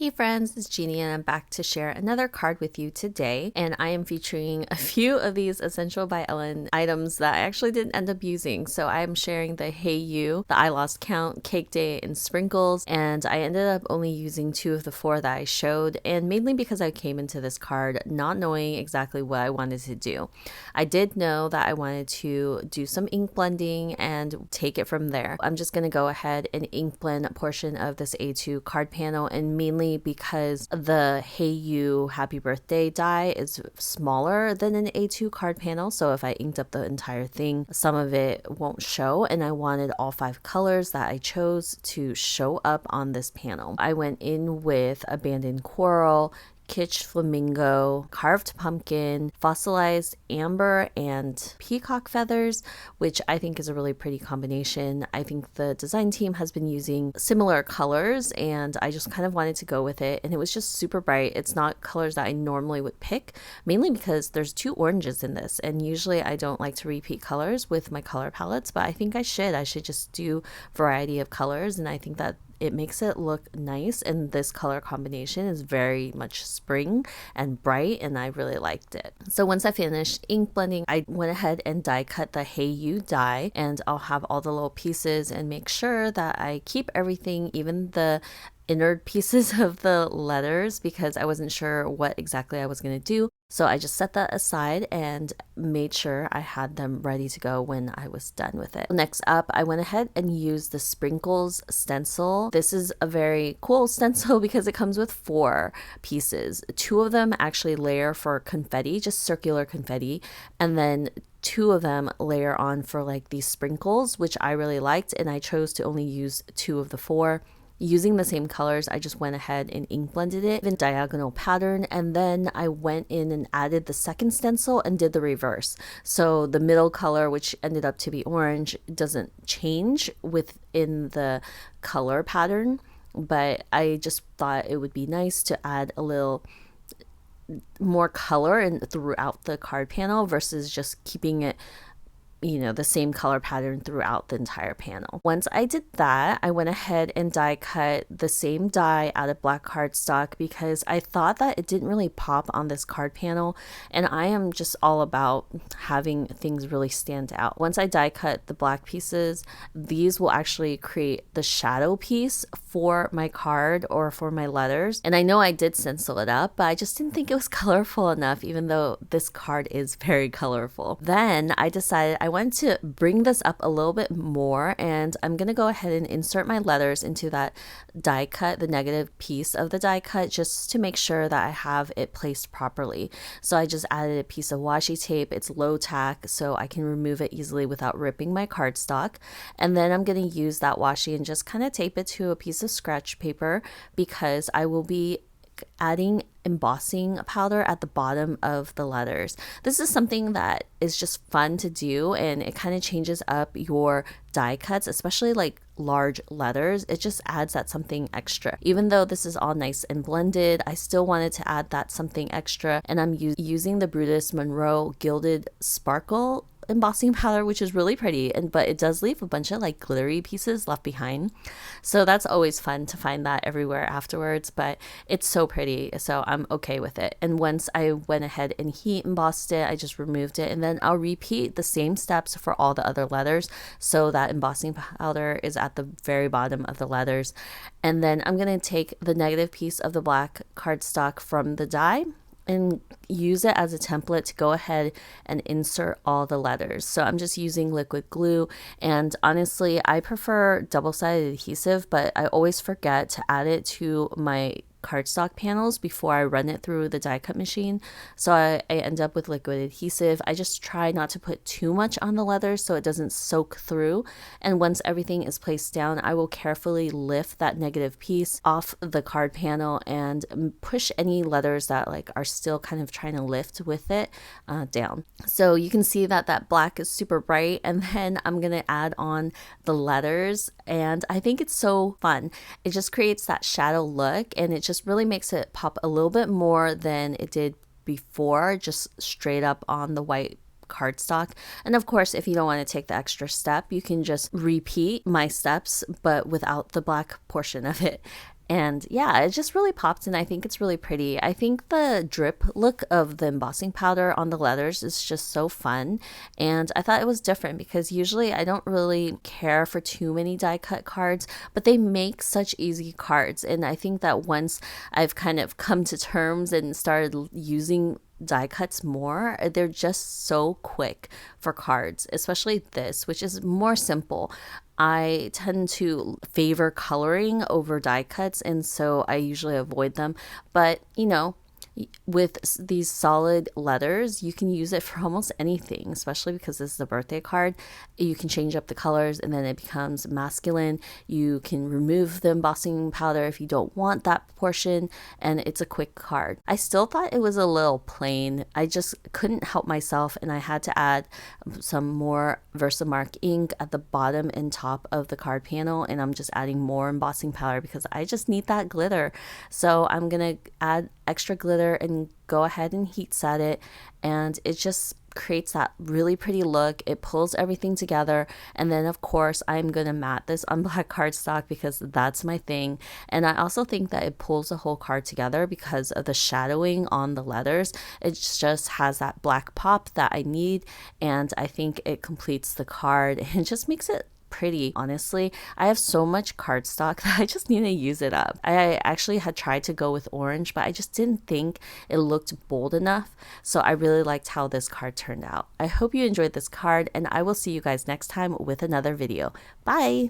Hey friends, it's Jeannie and I'm back to share another card with you today, and I am featuring a few of these Essential by Ellen items that I actually didn't end up using. So I'm sharing the Hey You, the I Lost Count, Cake Day, and Sprinkles, and I ended up only using 2 of the 4 that I showed, and mainly because I came into this card not knowing exactly what I wanted to do. I did know that I wanted to do some ink blending and take it from there. I'm just going to go ahead and ink blend a portion of this A2 card panel, and mainly because the Hey You Happy Birthday die is smaller than an A2 card panel, so if I inked up the entire thing, some of it won't show, and I wanted all 5 colors that I chose to show up on this panel. I went in with Abandoned Coral, Kitsch Flamingo, Carved Pumpkin, Fossilized Amber, and Peacock Feathers, which I think is a really pretty combination. I think the design team has been using similar colors, and I just kind of wanted to go with it, and it was just super bright. It's not colors that I normally would pick, mainly because there's 2 oranges in this, and usually I don't like to repeat colors with my color palettes, but I think I should just do variety of colors, and I think that it makes it look nice, and this color combination is very much spring and bright, and I really liked it. So once I finished ink blending, I went ahead and die cut the Hey You die, and I'll have all the little pieces and make sure that I keep everything, even the inner pieces of the letters, because I wasn't sure what exactly I was going to do. So I just set that aside and made sure I had them ready to go when I was done with it. Next up, I went ahead and used the Sprinkles stencil. This is a very cool stencil because it comes with 4 pieces. 2 of them actually layer for confetti, just circular confetti, and then 2 of them layer on for like these sprinkles, which I really liked, and I chose to only use 2 of the 4. Using the same colors, I just went ahead and ink blended it in diagonal pattern, and then I went in and added the second stencil and did the reverse. So the middle color, which ended up to be orange, doesn't change within the color pattern, but I just thought it would be nice to add a little more color and throughout the card panel versus just keeping it the same color pattern throughout the entire panel. Once I did that, I went ahead and die cut the same die out of black cardstock because I thought that it didn't really pop on this card panel, and I am just all about having things really stand out. Once I die cut the black pieces, these will actually create the shadow piece for my card or for my letters. And I know I did stencil it up, but I just didn't think it was colorful enough, even though this card is very colorful. Then I decided I want to bring this up a little bit more, and I'm going to go ahead and insert my letters into that die cut, the negative piece of the die cut, just to make sure that I have it placed properly. So I just added a piece of washi tape. It's low tack, so I can remove it easily without ripping my cardstock. And then I'm going to use that washi and just kind of tape it to a piece of scratch paper because I will be adding embossing powder at the bottom of the letters. This is something that is just fun to do, and it kind of changes up your die cuts, especially like large letters. It just adds that something extra. Even though this is all nice and blended, I still wanted to add that something extra, and I'm using the Brutus Monroe Gilded Sparkle embossing powder, which is really pretty, but it does leave a bunch of like glittery pieces left behind, so that's always fun to find that everywhere afterwards, but it's so pretty, so I'm okay with it. And once I went ahead and heat embossed it, I just removed it, and then I'll repeat the same steps for all the other letters, so that embossing powder is at the very bottom of the letters. And then I'm going to take the negative piece of the black cardstock from the die and use it as a template to go ahead and insert all the letters. So I'm just using liquid glue, and honestly I prefer double-sided adhesive, but I always forget to add it to my cardstock panels before I run it through the die cut machine, so I end up with liquid adhesive. I just try not to put too much on the leather so it doesn't soak through, and once everything is placed down, I will carefully lift that negative piece off the card panel and push any letters that like are still kind of trying to lift with it down. So you can see that that black is super bright, and then I'm gonna add on the letters, and I think it's so fun. It just creates that shadow look, and it just really makes it pop a little bit more than it did before, just straight up on the white cardstock. And of course, if you don't want to take the extra step, you can just repeat my steps but without the black portion of it. And yeah, it just really popped and I think it's really pretty. I think the drip look of the embossing powder on the leathers is just so fun. And I thought it was different because usually I don't really care for too many die cut cards, but they make such easy cards. And I think that once I've kind of come to terms and started using die cuts more, they're just so quick for cards, especially this, which is more simple. I tend to favor coloring over die cuts, and so I usually avoid them. But you know, with these solid letters, you can use it for almost anything, especially because this is a birthday card. You can change up the colors and then it becomes masculine. You can remove the embossing powder if you don't want that portion, and it's a quick card. I still thought it was a little plain. I just couldn't help myself, and I had to add some more Versamark ink at the bottom and top of the card panel, and I'm just adding more embossing powder because I just need that glitter. So I'm gonna add extra glitter and go ahead and heat set it, and it just creates that really pretty look. It pulls everything together, and then of course I'm gonna matte this on black cardstock because that's my thing. And I also think that it pulls the whole card together because of the shadowing on the leathers. It just has that black pop that I need, and I think it completes the card and just makes it pretty. Honestly, I have so much cardstock that I just need to use it up. I actually had tried to go with orange, but I just didn't think it looked bold enough. So I really liked how this card turned out. I hope you enjoyed this card, and I will see you guys next time with another video. Bye!